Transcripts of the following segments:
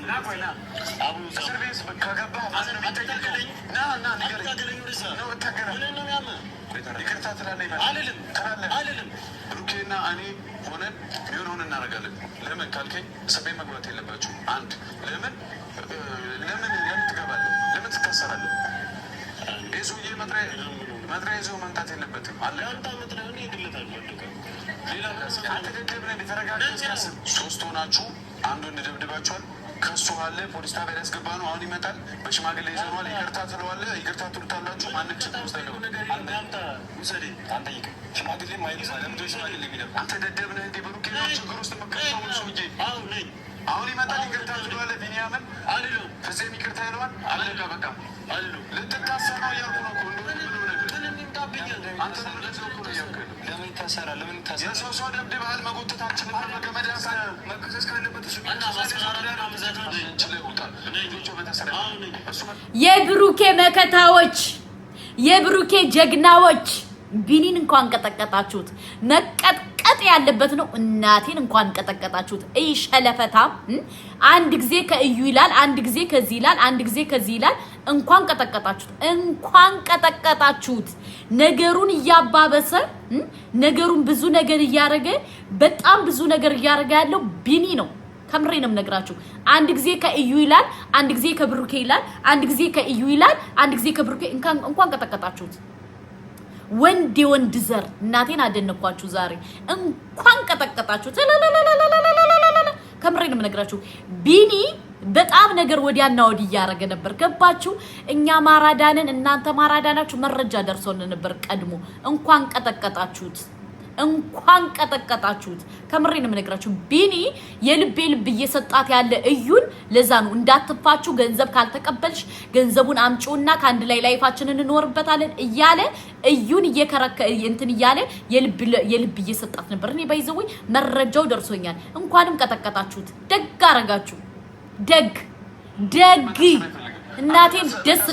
لا كوينا أبو سيرفيس بكعبة أنا بتقولي نا نقدر نو تكلم منو ياما يكرت ترى علم بروكينا أني هون يونون النارجال لمن كالكي سبي مقبلة اللي بتشو عند لمن تقبل لمن تكسرله إيزو مدري إيزو من تاتي اللي بتم على أنت مدري أني قلت لك ليلا أنت تدبرني بترجع تكسر سوستونا شو عنده ندبدباتشون كسو هالله بوليس تابع رئيس قبانو عوني مثال بس ما قال لي زمان ولا يكرتها تلوالله يكرتها تلوتالله شو ما نكشف مستعينه أنت مسري أنت يك شو ما قال لي ما ينسى لم تجوز ما قال لي بيدا أنت تدبرني دي بروكي شو كروس تمكن ما وصوجي عوني مثال يكرتها تلوالله بنيامن عللو فزي يكرتها يلوان عللو كابكا عللو لتكاسرنا ياركونا كوندو أنت نرجع كونا ياركون لمن كسر يا سوسو دب هال ما قلت تعرف ما كمل يا سان ما كسر كله بتشوف የብሩኬ መከታዎች የብሩኬ ጀግናዎች ቢኒን እንኳን ቀጠቀጣችሁት። መቀጥቀጥ ያለበት ነው። እናቴን እንኳን ቀጠቀጣችሁት። እይ ሸለፈታ አንድ ጊዜ ከእዩ ይላል፣ አንድ ጊዜ ከዚህ ይላል፣ አንድ ጊዜ ከዚህ ይላል። እንኳን ቀጠቀጣችሁት። ነገሩን እያባበሰ ነገሩን ብዙ ነገር እያረገ በጣም ብዙ ነገር እያረገ ያለው ቢኒ ነው። ከምሬንም ነግራችሁ አንድ ጊዜ ከእዩ ይላል፣ አንድ ጊዜ ከብሩኬ ይላል፣ አንድ ጊዜ ከእዩ ይላል፣ አንድ ጊዜ ከብሩኬ እንኳን ቀጠቀጣችሁት። ወንድ ዘር እናቴን አደነኳችሁ ዛሬ እንኳን ቀጠቀጣችሁት። ከምሬንም ነግራችሁ ቢኒ በጣም ነገር ወዲያና ወዲህ ያረገ ነበር። ገባችሁ? እኛ ማራዳንን እናንተ ማራዳናችሁ መረጃ ደርሶን ነበር ቀድሞ። እንኳን ቀጠቀጣችሁት። ከምሬንም ነግራችሁ ቢኒ ልብ እየሰጣት ያለ እዩን ለዛ ነው እንዳትፋችሁ ገንዘብ ካልተቀበልሽ ገንዘቡን አምጪውና ካንድ ላይ ላይፋችንን እንወርበታለን እያለ እዩን እየከረከ እንትን እያለ የልብ እየሰጣት ነበር። እኔ ባይዘውኝ መረጃው ደርሶኛል። እንኳንም ቀጠቀጣችሁት። ደግ አረጋችሁ። ደግ እናቴን ደስ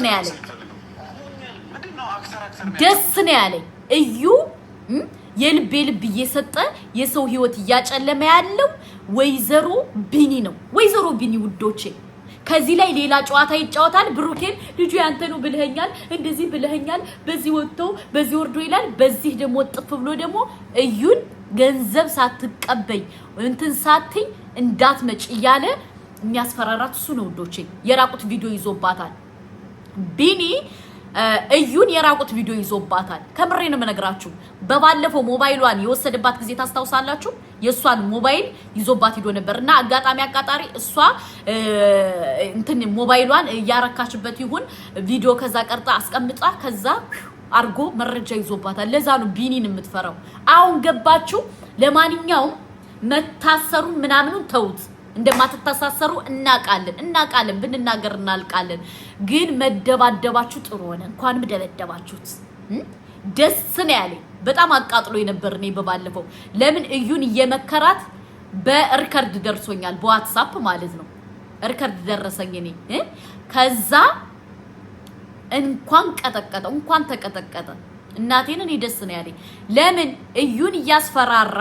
ነው ያለኝ እዩ የልብ እየሰጠ የሰው ህይወት እያጨለመ ያለው ወይዘሮ ቢኒ ነው። ወይዘሮ ቢኒ ውዶቼ ከዚህ ላይ ሌላ ጨዋታ ይጫወታል። ብሩኬን ልጁ ያንተ ነው ብለኸኛል፣ እንደዚህ ብለኸኛል፣ በዚህ ወጥቶ በዚህ ወርዶ ይላል። በዚህ ደግሞ ጥፍ ብሎ ደግሞ እዩን ገንዘብ ሳትቀበይ እንትን ሳትይ እንዳትመጭ እያለ የሚያስፈራራት እሱ ነው ውዶቼ። የራቁት ቪዲዮ ይዞባታል ቢኒ እዩን የራቁት ቪዲዮ ይዞባታል። ከምሬ ነው የምነግራችሁ። በባለፈው ሞባይሏን የወሰደባት ጊዜ ታስታውሳላችሁ? የሷን ሞባይል ይዞባት ሄዶ ነበርና አጋጣሚ አቃጣሪ እሷ እንትን ሞባይሏን ያረካችበት ይሁን ቪዲዮ ከዛ ቀርጣ አስቀምጣ ከዛ አርጎ መረጃ ይዞባታል። ለዛ ነው ቢኒን የምትፈራው። አሁን ገባችሁ? ለማንኛውም መታሰሩን ምናምኑን ተውት። እንደማትተሳሰሩ እናቃለን ብንናገር እናልቃለን። ግን መደባደባችሁ ጥሩ ሆነ። እንኳንም ደበደባችሁት። ደስ ነው ያለኝ። በጣም አቃጥሎ የነበር ነው በባለፈው። ለምን እዩን እየመከራት በሪከርድ ደርሶኛል፣ በዋትስአፕ ማለት ነው። ሪከርድ ደረሰኝ እኔ ከዛ እንኳን ተቀጠቀጠ። እናቴን እኔ ደስ ነው ያለኝ። ለምን እዩን እያስፈራራ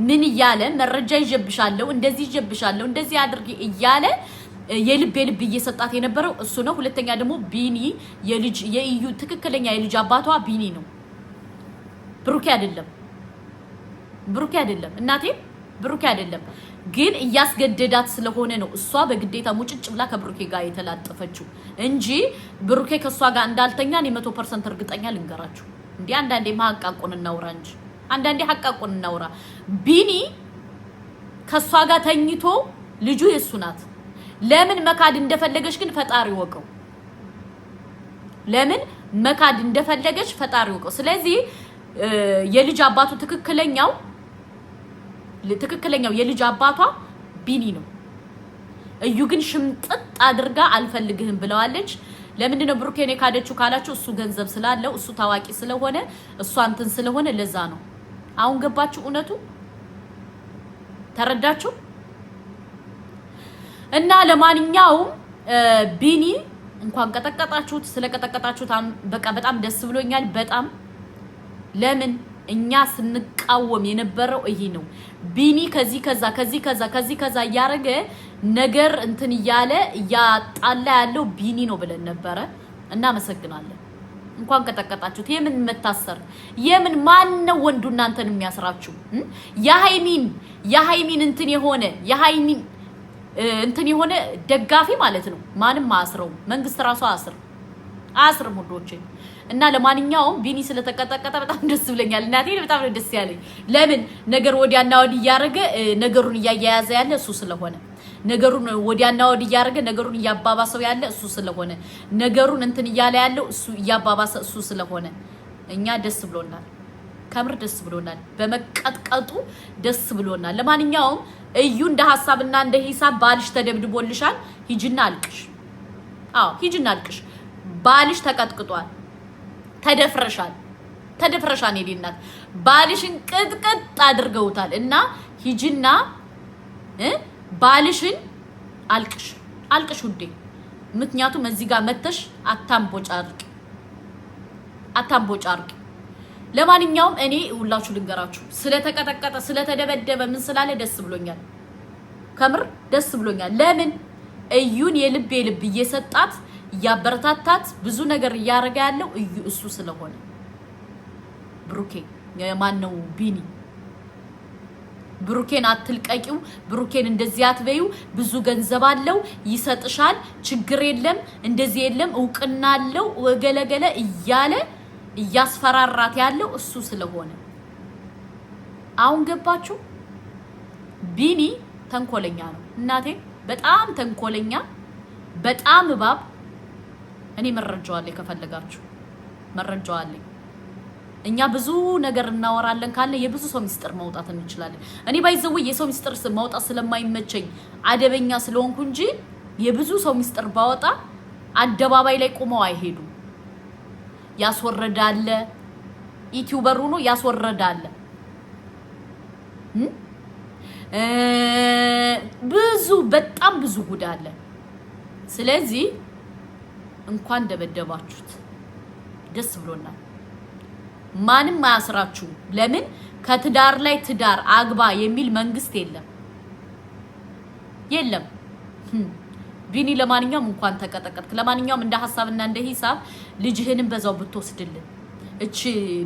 ምን እያለ መረጃ ይጀብሻለሁ፣ እንደዚህ አድርጊ እያለ የልብ እየሰጣት የነበረው እሱ ነው። ሁለተኛ ደግሞ ቢኒ የእዩ ትክክለኛ የልጅ አባቷ ቢኒ ነው፣ ብሩኬ አይደለም። እናቴ ብሩኬ አይደለም። ግን እያስገደዳት ስለሆነ ነው እሷ በግዴታ ሙጭጭ ብላ ከብሩኬ ጋር የተላጠፈችው እንጂ ብሩኬ ከሷ ጋር እንዳልተኛ እኔ 100% እርግጠኛ ልንገራችሁ። እንዴ አንዳንዴ ማሐቃቁን እናውራ እንጂ አንዳንዴ ሐቃቁን እናውራ። ቢኒ ከሷ ጋር ተኝቶ ልጁ የሱ ናት። ለምን መካድ እንደፈለገች ግን ፈጣሪ ወቀው። ስለዚህ የልጅ አባቱ ትክክለኛው የልጅ አባቷ ቢኒ ነው። እዩ ግን ሽምጥጥ አድርጋ አልፈልግህም ብለዋለች። ለምን ነው ብሩኬን ካደችው ካላችሁ እሱ ገንዘብ ስላለው እሱ ታዋቂ ስለሆነ እሱ አንተን ስለሆነ ለዛ ነው። አሁን ገባችሁ? እውነቱ ተረዳችሁ? እና ለማንኛውም ቢኒ እንኳን ቀጠቀጣችሁት። ስለቀጠቀጣችሁት በቃ በጣም ደስ ብሎኛል። በጣም ለምን እኛ ስንቃወም የነበረው ይሄ ነው። ቢኒ ከዚህ ከዛ ያረገ ነገር እንትን እያለ ያጣላ ያለው ቢኒ ነው ብለን ነበረ። እናመሰግናለን። እንኳን ቀጠቀጣችሁት። የምን መታሰር የምን ማን ነው ወንዱ እናንተን የሚያስራችሁ? የሃይሚን እንትን የሆነ ደጋፊ ማለት ነው። ማንም አስረው መንግስት ራሱ አስር ሙዶቼ እና ለማንኛውም ቢኒ ስለተቀጠቀጠ በጣም ደስ ብለኛል። እናቴ በጣም ነው ደስ ያለኝ። ለምን ነገር ወዲያና ወዲህ እያደረገ ነገሩን እያያያዘ ያለ እሱ ስለሆነ ነገሩን ወዲያና ወዲህ እያደረገ ነገሩን እያባባሰው ያለ እሱ ስለሆነ ነገሩን እንትን እያለ ያለው እሱ እያባባሰ እሱ ስለሆነ እኛ ደስ ብሎናል። ከምር ደስ ብሎናል። በመቀጥቀጡ ደስ ብሎናል። ለማንኛውም እዩ እንደ ሐሳብና እንደ ሂሳብ ባልሽ ተደብድቦልሻል። ሂጂና አልቅሽ። ሂጂና አልቅሽ። ባልሽ ተቀጥቅጧል። ተደፍረሻል የዲናት ባልሽን ቅጥቅጥ አድርገውታል እና ሂጂና ባልሽን አልቅሽ ውዴ። ምክንያቱም እዚህ ጋር መተሽ አታምቦጫርቂ። ለማንኛውም እኔ ሁላችሁ ልንገራችሁ ስለተቀጠቀጠ ስለተደበደበ ምን ስላለ ደስ ብሎኛል። ከምር ደስ ብሎኛል። ለምን እዩን የልብ እየሰጣት ያበረታታት ብዙ ነገር ያረጋ ያለው እዩ እሱ ስለሆነ ብሩኬ የማነው ቢኒ ብሩኬን አትልቀቂው፣ ብሩኬን እንደዚህ አትበዩ፣ ብዙ ገንዘብ አለው ይሰጥሻል፣ ችግር የለም እንደዚህ የለም እውቅና አለው ወገለገለ እያለ እያስፈራራት ያለው እሱ ስለሆነ አሁን ገባችሁ? ቢኒ ተንኮለኛ ነው እናቴ፣ በጣም ተንኮለኛ፣ በጣም እባብ። እኔ መረጃው አለኝ፣ ከፈለጋችሁ መረጃው አለኝ። እኛ ብዙ ነገር እናወራለን ካለ የብዙ ሰው ሚስጥር ማውጣት እንችላለን። እኔ ባይዘው የሰው ሚስጥር ማውጣት ስለማይመቸኝ አደበኛ ስለሆንኩ እንጂ የብዙ ሰው ሚስጥር ባወጣ አደባባይ ላይ ቆመው አይሄዱም። ያስወረዳለ ዩቲዩበር ሆኖ ያስወረዳለ ብዙ በጣም ብዙ ጉድ አለ። ስለዚህ እንኳን ደበደባችሁት ደስ ብሎናል። ማንም ማያስራችሁ። ለምን ከትዳር ላይ ትዳር አግባ የሚል መንግስት የለም። ቢኒ ለማንኛውም እንኳን ተቀጠቀጥክ። ለማንኛውም እንደ ሐሳብና እንደ ሂሳብ ልጅህንም በዛው ብትወስድልን እቺ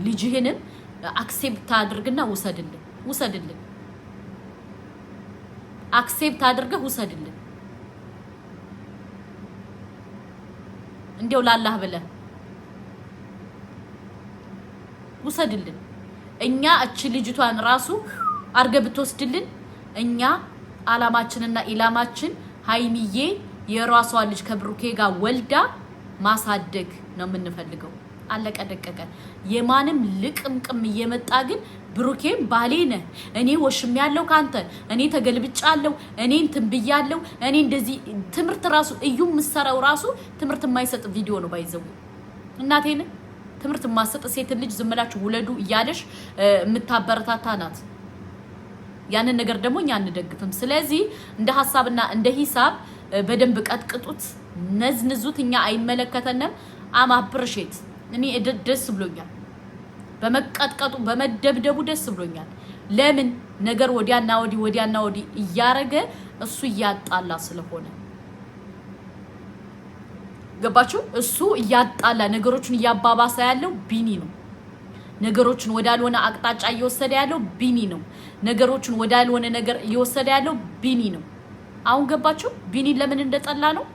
ልጅህንም አክሴፕት አድርግና ውሰድልን አክሴፕት አድርገህ ውሰድልን። እንዴው ላላህ ብለህ ውሰድልን። እኛ እቺ ልጅቷን ራሱ አርገ ብትወስድልን እኛ አላማችንና ኢላማችን ሃይሚዬ የራሷ ልጅ ከብሩኬ ጋር ወልዳ ማሳደግ ነው የምንፈልገው። አለቀ ደቀቀ። የማንም ልቅምቅም እየመጣ ግን ብሩኬም ባሌ ነህ፣ እኔ ወሽም ያለው ካንተ፣ እኔ ተገልብጫለሁ፣ እኔ እንትን ብያለሁ፣ እኔ እንደዚህ ትምርት ራሱ እዩም ምሰራው ራሱ ትምርት የማይሰጥ ቪዲዮ ነው ባይዘው። እናቴን ትምርት ማሰጥ ሴት ልጅ ዝምላችሁ ውለዱ እያለሽ የምታበረታታ ናት። ያንን ነገር ደግሞ እኛ አንደግፍም። ስለዚህ እንደ ሐሳብና እንደ ሂሳብ በደንብ ቀጥቅጡት፣ ነዝንዙት። እኛ አይመለከተንም። አማብርሼት እኔ ደስ ብሎኛል። በመቀጥቀጡ በመደብደቡ ደስ ብሎኛል። ለምን ነገር ወዲያና ወዲህ እያረገ እሱ እያጣላ ስለሆነ ገባችሁ? እሱ እያጣላ ነገሮችን እያባባሰ ያለው ቢኒ ነው። ነገሮችን ወዳልሆነ አቅጣጫ እየወሰደ ያለው ቢኒ ነው። ነገሮችን ወዳልሆነ ነገር እየወሰደ ያለው ቢኒ ነው። አሁን ገባችሁ? ቢኒ ለምን እንደጠላ ነው?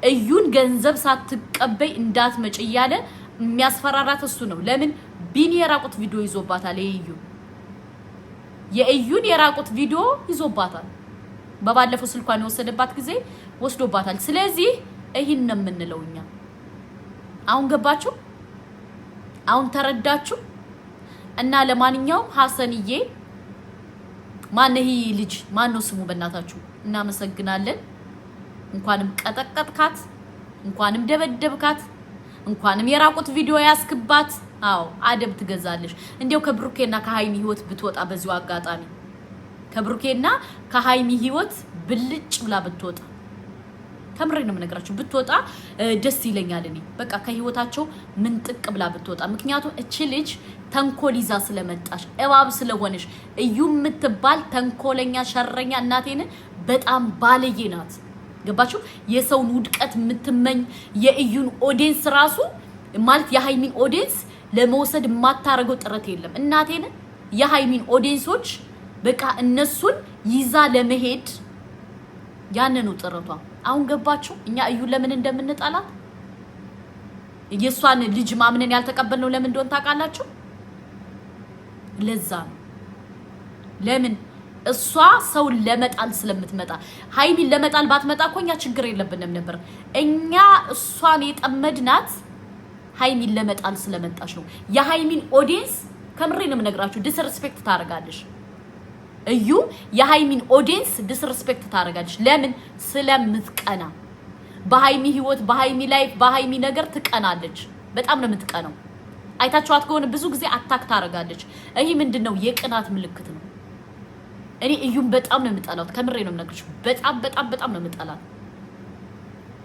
እዩን ገንዘብ ሳትቀበይ እንዳትመጭ እያለ የሚያስፈራራት እሱ ነው። ለምን ቢኒ የራቁት ቪዲዮ ይዞባታል። የእዩን የራቁት ቪዲዮ ይዞባታል። በባለፈው ስልኳን የወሰደባት ጊዜ ወስዶባታል። ስለዚህ ይሄን ነው የምንለው እኛ። አሁን ገባችሁ? አሁን ተረዳችሁ? እና ለማንኛውም ሐሰንዬ ማነህ ልጅ ማነው ስሙ በእናታችሁ? እናመሰግናለን። እንኳንም ቀጠቀጥካት፣ እንኳንም ደበደብካት፣ እንኳንም የራቁት ቪዲዮ ያስክባት። አዎ አደብ ትገዛለሽ። እንዴው ከብሩኬና ከሃይሚ ህይወት ብትወጣ በዚሁ አጋጣሚ ከብሩኬና ከሃይሚ ህይወት ብልጭ ብላ ብትወጣ ከምሬ ነው የምነግራችሁ፣ ብትወጣ ደስ ይለኛል። እኔ በቃ ከህይወታቸው ምን ጥቅ ብላ ብትወጣ። ምክንያቱም እቺ ልጅ ተንኮል ይዛ ስለመጣሽ እባብ ስለሆነሽ እዩ የምትባል ተንኮለኛ ሸረኛ እናቴን በጣም ባለየ ናት። ገባችሁ? የሰውን ውድቀት የምትመኝ የእዩን ኦዲየንስ ራሱ ማለት የሃይሚን ኦዲየንስ ለመውሰድ የማታረገው ጥረት የለም። እናቴን የሃይሚን ኦዲየንሶች በቃ እነሱን ይዛ ለመሄድ ያንኑ ጥረቷ። አሁን ገባችሁ? እኛ እዩን ለምን እንደምንጠላት የሷን ልጅ ማምነን ያልተቀበልነው ለምን እንደሆነ ታውቃላችሁ? ለዛ ነው። ለምን እሷ ሰው ለመጣል ስለምትመጣ። ሃይሚን ለመጣል ባትመጣ እኮ እኛ ችግር የለብንም ነበር። እኛ እሷን የጠመድናት ሃይሚን ለመጣል ስለመጣች ነው። የሃይሚን ኦዲየንስ ከምሬ ነው የምነግራችሁ ዲስሪስፔክት ታደርጋለች። እዩ የሃይሚን ኦዲየንስ ዲስሪስፔክት ታደርጋለች። ለምን? ስለምትቀና። በሃይሚ ህይወት፣ በሃይሚ ላይፍ፣ በሃይሚ ነገር ትቀናለች። በጣም ነው የምትቀናው። አይታችኋት ከሆነ ብዙ ጊዜ አታክ ታደርጋለች። ይሄ ምንድነው? የቅናት ምልክት ነው። እኔ እዩን በጣም ነው የምጠላው። ከምሬ ነው የምነግራችሁ። በጣም ነው የምጠላው።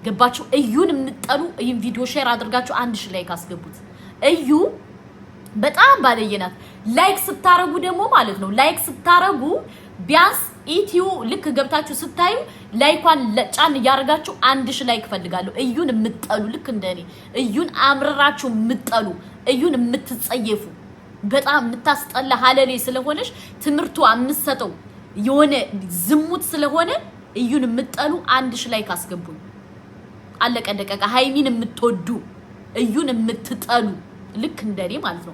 ገባችሁ? እዩን የምትጠሉ ይሄን ቪዲዮ ሼር አድርጋችሁ 1000 ላይክ አስገቡት። እዩ በጣም ባለየናት። ላይክ ስታረጉ ደግሞ ማለት ነው ላይክ ስታረጉ ቢያንስ ኢቲዩ ልክ ገብታችሁ ስታዩ ላይኳን ጫን ያርጋችሁ 1000 ላይክ ፈልጋለሁ። እዩን የምትጠሉ ልክ እንደኔ እዩን አምርራችሁ የምትጠሉ እዩን የምትጸየፉ በጣም የምታስጠላ ሀለሌ ስለሆነች ትምርቱ አምሰጠው የሆነ ዝሙት ስለሆነ እዩን የምትጠሉ 1000 ላይክ አስገቡኝ። አለቀ ደቀቀ። ሃይሚን የምትወዱ እዩን የምትጠሉ ልክ እንደኔ ማለት ነው።